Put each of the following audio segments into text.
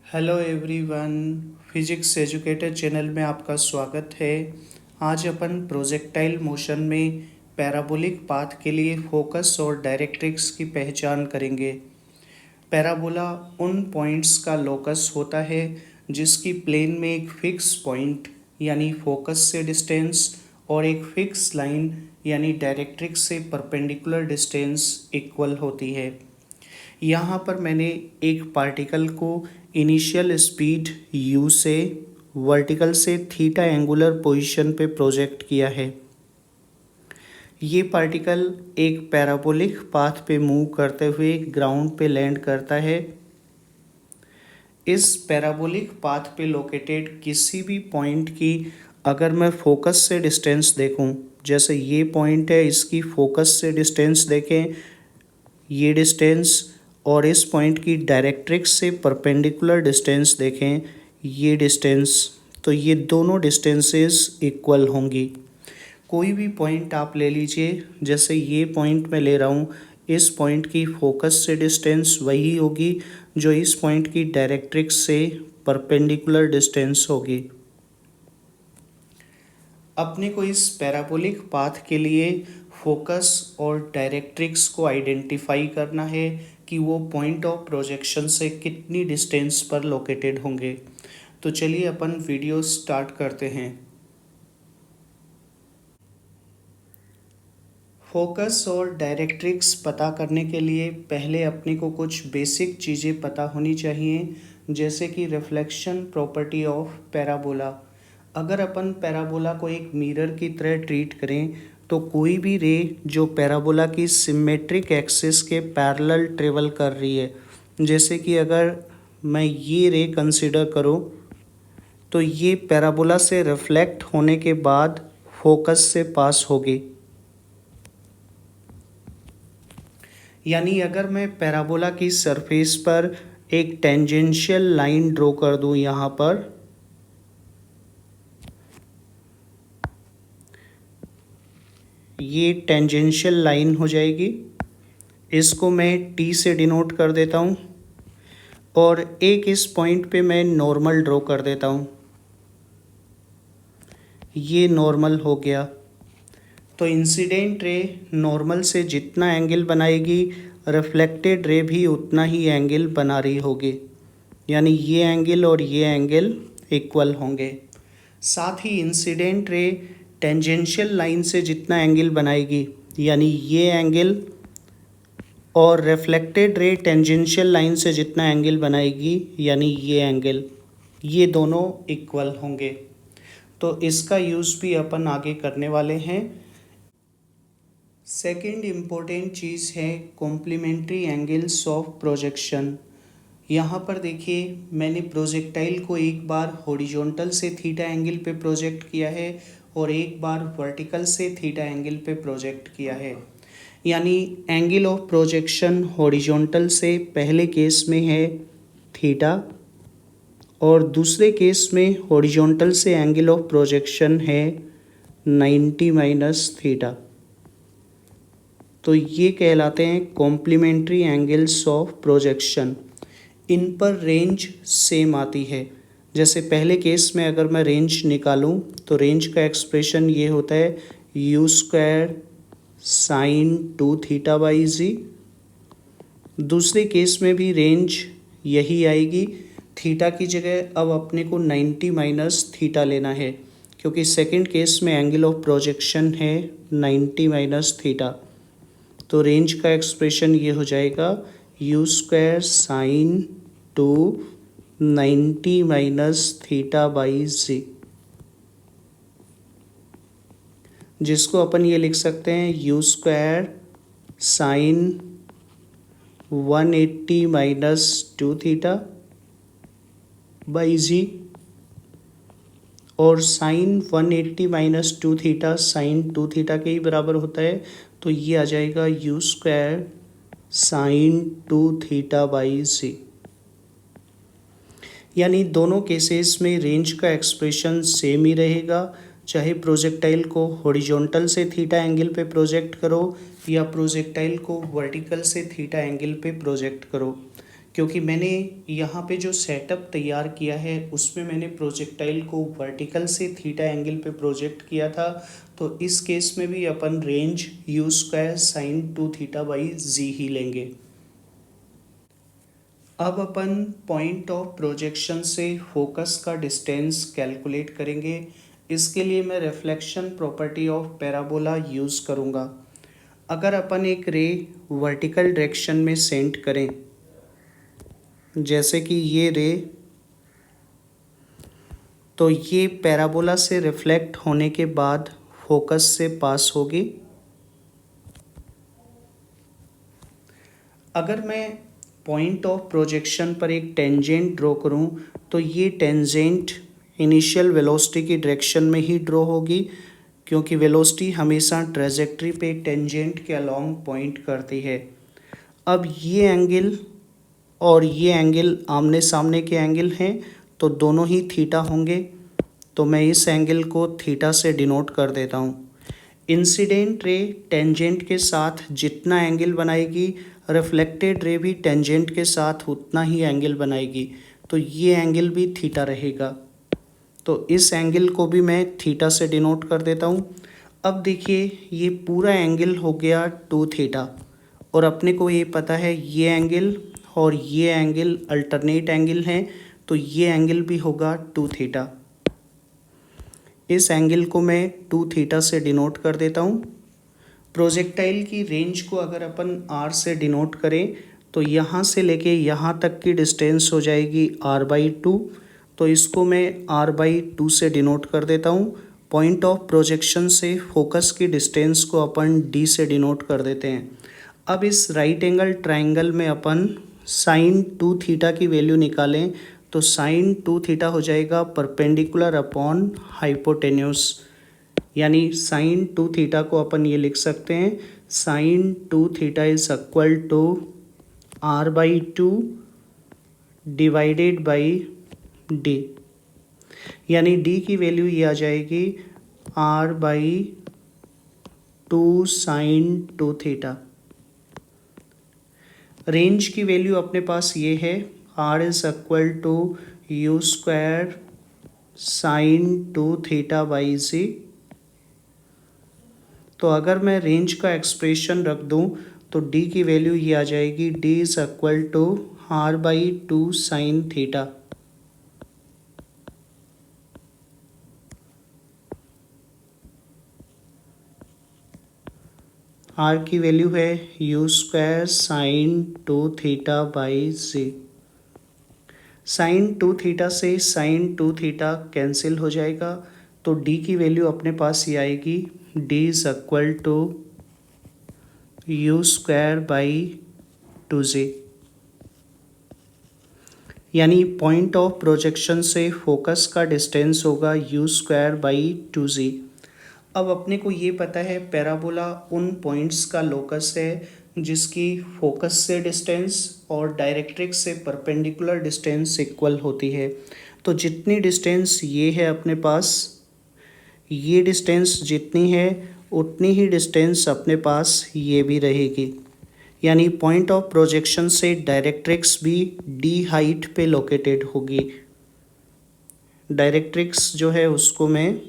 Hello everyone, physics educator channel में आपका स्वागत है। आज अपन प्रोजेक्टाइल मोशन में पैराबोलिक पाथ के लिए फोकस और डायरेक्ट्रिक्स की पहचान करेंगे। पैराबोला उन पॉइंट्स का लोकस होता है जिसकी प्लेन में एक फिक्स पॉइंट यानी फोकस से डिस्टेंस और एक फिक्स लाइन यानी डायरेक्ट्रिक्स से परपेंडिकुलर डिस्टेंस इक्वल होती है। यहाँ पर मैंने एक पार्टिकल को इनिशियल स्पीड u से वर्टिकल से थीटा एंगुलर पोजीशन पे प्रोजेक्ट किया है। ये पार्टिकल एक पैराबोलिक पाथ पे मूव करते हुए ग्राउंड पे लैंड करता है। इस पैराबोलिक पाथ पे लोकेटेड किसी भी पॉइंट की अगर मैं फोकस से डिस्टेंस देखूं, जैसे ये पॉइंट है, इसकी फोकस से डिस्टेंस देखें, ये डिस्टेंस, और इस पॉइंट की डायरेक्ट्रिक्स से परपेंडिकुलर डिस्टेंस देखें, ये डिस्टेंस, तो ये दोनों डिस्टेंसेस इक्वल होंगी। कोई भी पॉइंट आप ले लीजिए, जैसे ये पॉइंट मैं ले रहा हूँ, इस पॉइंट की फोकस से डिस्टेंस वही होगी जो इस पॉइंट की डायरेक्ट्रिक्स से परपेंडिकुलर डिस्टेंस होगी। अपने को इस पैराबोलिक पाथ के लिए फोकस और डायरेक्ट्रिक्स को आइडेंटिफाई करना है कि वो पॉइंट ऑफ प्रोजेक्शन से कितनी डिस्टेंस पर लोकेटेड होंगे। तो चलिए अपन वीडियो स्टार्ट करते हैं। फोकस और डायरेक्ट्रिक्स पता करने के लिए पहले अपने को कुछ बेसिक चीज़ें पता होनी चाहिए, जैसे कि रिफ्लेक्शन प्रॉपर्टी ऑफ पैराबोला। अगर अपन पैराबोला को एक मिरर की तरह ट्रीट करें तो कोई भी रे जो पैराबोला की सिमेट्रिक एक्सिस के पैरेलल ट्रेवल कर रही है, जैसे कि अगर मैं ये रे कंसिडर करूं तो ये पैराबोला से रिफ्लेक्ट होने के बाद फोकस से पास होगी। यानी अगर मैं पैराबोला की सरफेस पर एक टेंजेंशियल लाइन ड्रॉ कर दूं, यहाँ पर ये टेंजेंशियल लाइन हो जाएगी, इसको मैं टी से डिनोट कर देता हूँ, और एक इस पॉइंट पे मैं नॉर्मल ड्रॉ कर देता हूँ, ये नॉर्मल हो गया। तो इंसिडेंट रे नॉर्मल से जितना एंगल बनाएगी, रिफ्लेक्टेड रे भी उतना ही एंगल बना रही होगी, यानी ये एंगल और ये एंगल इक्वल होंगे। साथ ही इंसिडेंट रे टेंजेंशियल लाइन से जितना एंगल बनाएगी, यानी ये एंगल, और रिफ्लेक्टेड रे टेंजेंशियल लाइन से जितना एंगल बनाएगी, यानी ये एंगल, ये दोनों इक्वल होंगे। तो इसका यूज़ भी अपन आगे करने वाले हैं। सेकंड इम्पोर्टेंट चीज़ है कॉम्प्लीमेंट्री एंगल्स ऑफ प्रोजेक्शन। यहाँ पर देखिए, मैंने प्रोजेक्टाइल को एक बार हॉरिजॉन्टल से थीटा एंगल पे प्रोजेक्ट किया है और एक बार वर्टिकल से थीटा एंगल पे प्रोजेक्ट किया है। यानी एंगल ऑफ प्रोजेक्शन हॉरिजॉन्टल से पहले केस में है थीटा, और दूसरे केस में हॉरिजॉन्टल से एंगल ऑफ प्रोजेक्शन है 90 माइनस थीटा। तो ये कहलाते हैं कॉम्प्लीमेंट्री एंगल्स ऑफ प्रोजेक्शन। इन पर रेंज सेम आती है। जैसे पहले केस में अगर मैं रेंज निकालूं तो रेंज का एक्सप्रेशन ये होता है u square sine 2 theta by g. दूसरे केस में भी रेंज यही आएगी। थीटा की जगह अब अपने को 90 माइनस थीटा लेना है, क्योंकि सेकंड केस में एंगल ऑफ प्रोजेक्शन है 90 माइनस थीटा। तो रेंज का एक्सप्रेशन ये हो जाएगा u square sine 2 90 minus theta by g, जिसको अपन ये लिख सकते हैं u square sine 180 minus 2 theta by g, और sine 180 minus 2 theta sine 2 theta के ही बराबर होता है। तो ये आ जाएगा u square sine 2 theta by g. यानी दोनों केसेस में रेंज का एक्सप्रेशन सेम ही रहेगा, चाहे प्रोजेक्टाइल को हॉरिजॉन्टल से थीटा एंगल पे प्रोजेक्ट करो या प्रोजेक्टाइल को वर्टिकल से थीटा एंगल पे प्रोजेक्ट करो, क्योंकि मैंने यहाँ पे जो सेटअप तैयार किया है उसमें मैंने प्रोजेक्टाइल को वर्टिकल से थीटा एंगल पे प्रोजेक्ट किया था, तो इस केस में भी अपन range u square sine 2 theta by g ही लेंगे। अब अपन पॉइंट ऑफ प्रोजेक्शन से फोकस का डिस्टेंस कैलकुलेट करेंगे। इसके लिए मैं reflection property of parabola use करूँगा। अगर अपन एक रे वर्टिकल डायरेक्शन में सेंड करें, जैसे कि ये रे, तो ये पैराबोला से रिफ्लेक्ट होने के बाद फोकस से पास होगी। अगर मैं पॉइंट ऑफ प्रोजेक्शन पर एक टेंजेंट ड्रॉ करूं, तो ये टेंजेंट इनिशियल वेलोसिटी की डायरेक्शन में ही ड्रॉ होगी, क्योंकि वेलोसिटी हमेशा ट्रेजेक्ट्री पे टेंजेंट के अलोंग पॉइंट करती है। अब ये एंगल और ये एंगल आमने सामने के एंगल हैं, तो दोनों ही थीटा होंगे, तो मैं इस एंगल को थीटा से डिनोट कर देता हूँ। इंसिडेंट रे टेंजेंट के साथ जितना एंगल बनाएगी, रिफ्लेक्टेड रे भी टेंजेंट के साथ उतना ही एंगल बनाएगी, तो ये एंगल भी थीटा रहेगा। तो इस एंगल को भी मैं थीटा से डिनोट कर देता हूँ। अब देखिए, ये पूरा एंगल हो गया 2 थीटा, और अपने को ये पता है ये एंगल और ये एंगल अल्टरनेट एंगल हैं, तो ये एंगल भी होगा 2 थीटा। इस एंगल को मैं 2 थीटा से डिनोट कर देता हूँ। प्रोजेक्टाइल की रेंज को अगर अपन r से डिनोट करें, तो यहाँ से लेके यहाँ तक की डिस्टेंस हो जाएगी r/2, तो इसको मैं r/2 से डिनोट कर देता हूँ। पॉइंट ऑफ प्रोजेक्शन से फोकस की डिस्टेंस को अपन d से डिनोट कर देते हैं। अब इस राइट एंगल ट्राइंगल में अपन साइन 2 थीटा की वैल्यू निकालें, तो साइन 2 थीटा हो जाएगा परपेंडिकुलर अपॉन हाइपोटेन्यूस, यानी साइन 2 थीटा को अपन ये लिख सकते हैं, sine 2 theta is equal to r/2 divided by d, यानी d की वैल्यू ये आ जाएगी r/2 साइन 2 थीटा। रेंज की वैल्यू अपने पास ये है, r is equal to u square sine 2 theta by g. तो अगर मैं रेंज का एक्सप्रेशन रख दूं, तो d की वैल्यू ये आ जाएगी, d is equal to r/2 sine theta. r की वैल्यू है u square sine 2 theta by g. Sine 2 theta से साइन 2 थीटा कैंसिल हो जाएगा, तो d की वैल्यू अपने पास ये आएगी, d is equal to u square by 2z, यानी पॉइंट ऑफ प्रोजेक्शन से फोकस का डिस्टेंस होगा यू स्क्वायर बाई 2z। अब अपने को ये पता है पैराबोला उन पॉइंट्स का लोकस है जिसकी फोकस से डिस्टेंस और डायरेक्ट्रिक्स से परपेंडिकुलर डिस्टेंस इक्वल होती है। तो जितनी डिस्टेंस ये है अपने पास, ये डिस्टेंस जितनी है उतनी ही डिस्टेंस अपने पास ये भी रहेगी, यानी पॉइंट ऑफ प्रोजेक्शन से डायरेक्ट्रिक्स भी डी हाइट पे लोकेटेड होगी। डायरेक्ट्रिक्स जो है उसको मैं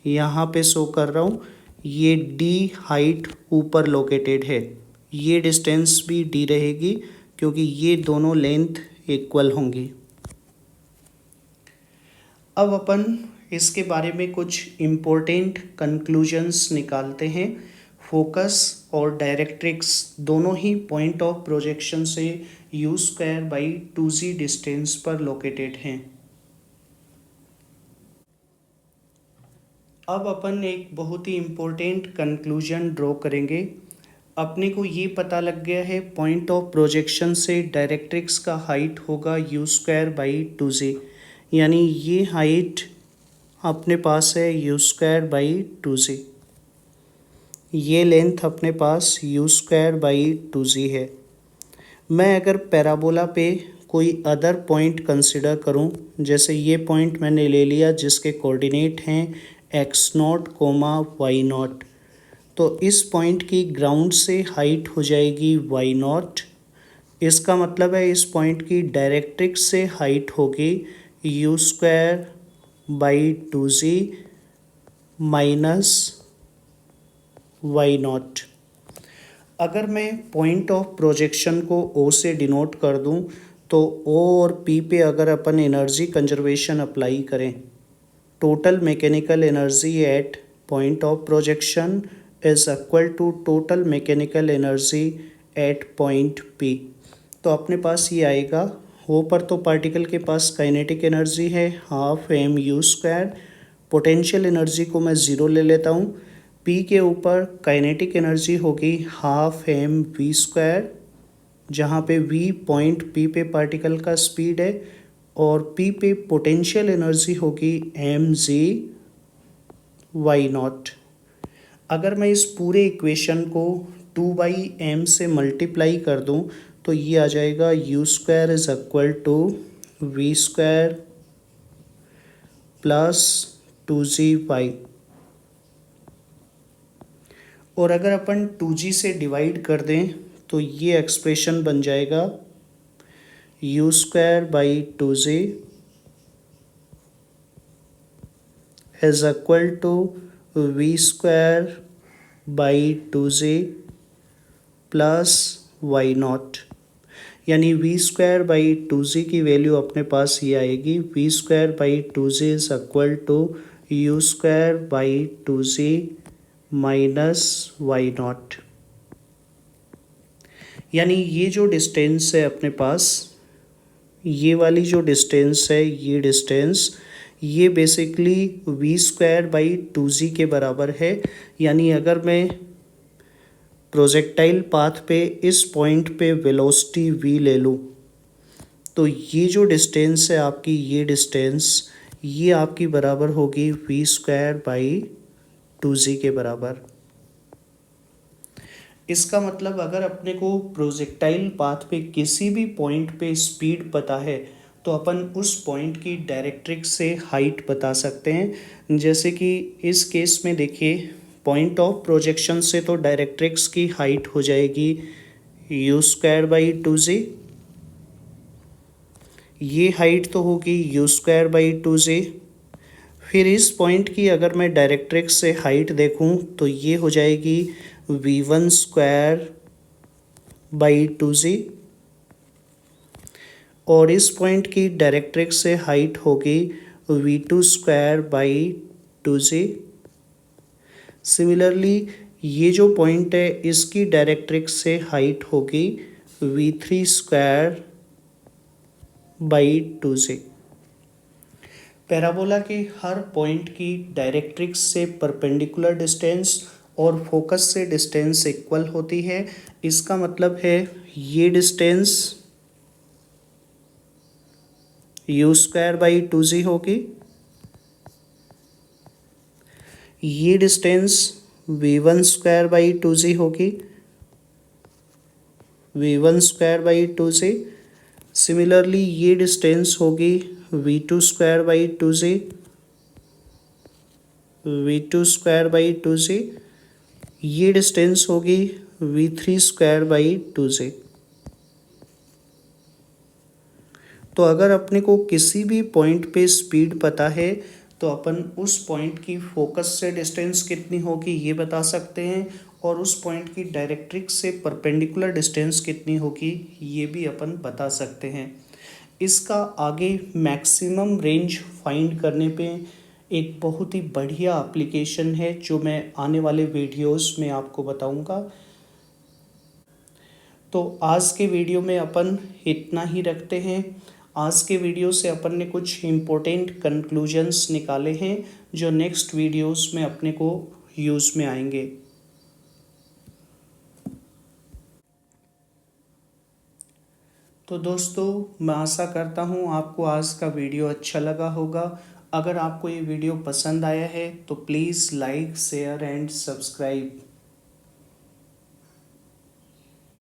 यहाँ पे शो कर रहा हूँ, ये डी हाइट ऊपर लोकेटेड है, ये डिस्टेंस भी डी रहेगी क्योंकि ये दोनों लेंथ इक्वल होंगी। अब अपन इसके बारे में कुछ इम्पोर्टेंट कंक्लूजन्स निकालते हैं। फोकस और डायरेक्ट्रिक्स दोनों ही पॉइंट ऑफ प्रोजेक्शन से you square by 2z distance पर लोकेटेड हैं। अब अपन एक बहुत ही इम्पोर्टेंट कंक्लूजन ड्रॉ करेंगे। अपने को ये पता लग गया है पॉइंट ऑफ प्रोजेक्शन से डायरेक्ट्रिक्स का हाइट होगा यू स्क्वायर बाई 2z, यानी ये हाइट अपने पास है यू स्क्वायर बाई 2z, ये लेंथ अपने पास यू स्क्वायर बाई 2z है। मैं अगर पैराबोला पे कोई अदर पॉइंट कंसिडर करूं, जैसे ये पॉइंट मैंने ले लिया जिसके कोऑर्डिनेट हैं x0, y0, तो इस पॉइंट की ग्राउंड से हाइट हो जाएगी y0 इसका मतलब है इस पॉइंट की डायरेक्ट्रिक्स से हाइट होगी u square by 2z minus y not. अगर मैं पॉइंट ऑफ प्रोजेक्शन को ओ से डिनोट कर दूं तो ओ और पी पे अगर अपन एनर्जी कंजर्वेशन अप्लाई करें, total mechanical energy at point of projection is equal to total mechanical energy at point P. तो अपने पास ये आएगा, ओ पर तो पार्टिकल के पास काइनेटिक एनर्जी है half m u square, potential energy को मैं ज़ीरो ले लेता हूँ, पी के ऊपर काइनेटिक एनर्जी होगी हाफ एम वी स्क्वायर, जहाँ पे वी पॉइंट पी पे पार्टिकल का स्पीड है, और पी पे पोटेंशियल एनर्जी होगी एम जी वाई नॉट। अगर मैं इस पूरे इक्वेशन को 2/m से मल्टीप्लाई कर दूं तो ये आ जाएगा u square is equal to v square plus 2g/, और अगर अपन 2g से डिवाइड कर दें तो ये एक्सप्रेशन बन जाएगा u square by 2g is equal to v square by 2g plus y not. यानी वी स्क्वायर बाई 2g की वैल्यू अपने पास ये आएगी, v square by 2g is equal to u square by 2g minus y not. यानी ये जो distance है अपने पास, ये वाली जो डिस्टेंस है, ये डिस्टेंस ये basically we square by 2g के बराबर है। यानी अगर मैं प्रोजेक्टाइल पाथ पे इस पॉइंट पे वेलोसिटी v ले लूँ तो ये जो डिस्टेंस है आपकी, ये डिस्टेंस ये आपकी बराबर होगी वी स्क्वायर बाई 2g के बराबर। इसका मतलब अगर अपने को प्रोजेक्टाइल पाथ पे किसी भी पॉइंट पे स्पीड पता है तो अपन उस पॉइंट की डायरेक्ट्रिक्स से हाइट बता सकते हैं। जैसे कि इस केस में देखिए, पॉइंट ऑफ प्रोजेक्शन से तो डायरेक्ट्रिक्स की हाइट हो जाएगी यू स्क्वायर बाई 2g, ये हाइट तो होगी यू स्क्वायर बाई 2g। फिर इस पॉइंट की अगर मैं डायरेक्ट्रिक्स से हाइट देखूं तो ये हो जाएगी v1 स्क्वायर बाई 2g, और इस पॉइंट की डायरेक्ट्रिक्स से हाइट होगी v2 square by 2g। Similarly ये जो पॉइंट है इसकी डायरेक्ट्रिक्स से हाइट होगी v3 square by 2g। Parabola के हर पॉइंट की डायरेक्ट्रिक्स से परपेंडिकुलर डिस्टेंस और फोकस से डिस्टेंस इक्वल होती है। इसका मतलब है ये distance you square by 2g होगी, ये distance v1 square by 2g होगी, v1 square by 2g। Similarly ये डिस्टेंस होगी v2 square by 2g, v2 square by 2g, ये डिस्टेंस होगी v3 स्क्वायर बाई 2g। तो अगर अपने को किसी भी पॉइंट पे स्पीड पता है तो अपन उस पॉइंट की फोकस से डिस्टेंस कितनी होगी ये बता सकते हैं, और उस पॉइंट की डायरेक्ट्रिक्स से परपेंडिकुलर डिस्टेंस कितनी होगी ये भी अपन बता सकते हैं। इसका आगे मैक्सिमम रेंज फाइंड करने पे एक बहुत ही बढ़िया एप्लीकेशन है जो मैं आने वाले वीडियोस में आपको बताऊंगा। तो आज के वीडियो में अपन इतना ही रखते हैं। आज के वीडियो से अपन ने कुछ इम्पोर्टेंट कंक्लूजन्स निकाले हैं जो नेक्स्ट वीडियोस में अपने को यूज़ में आएंगे। तो दोस्तों, मैं आशा करता हूँ आपको आज का वीडियो अच्छा लगा होगा। अगर आपको ये वीडियो पसंद आया है तो please like share and subscribe.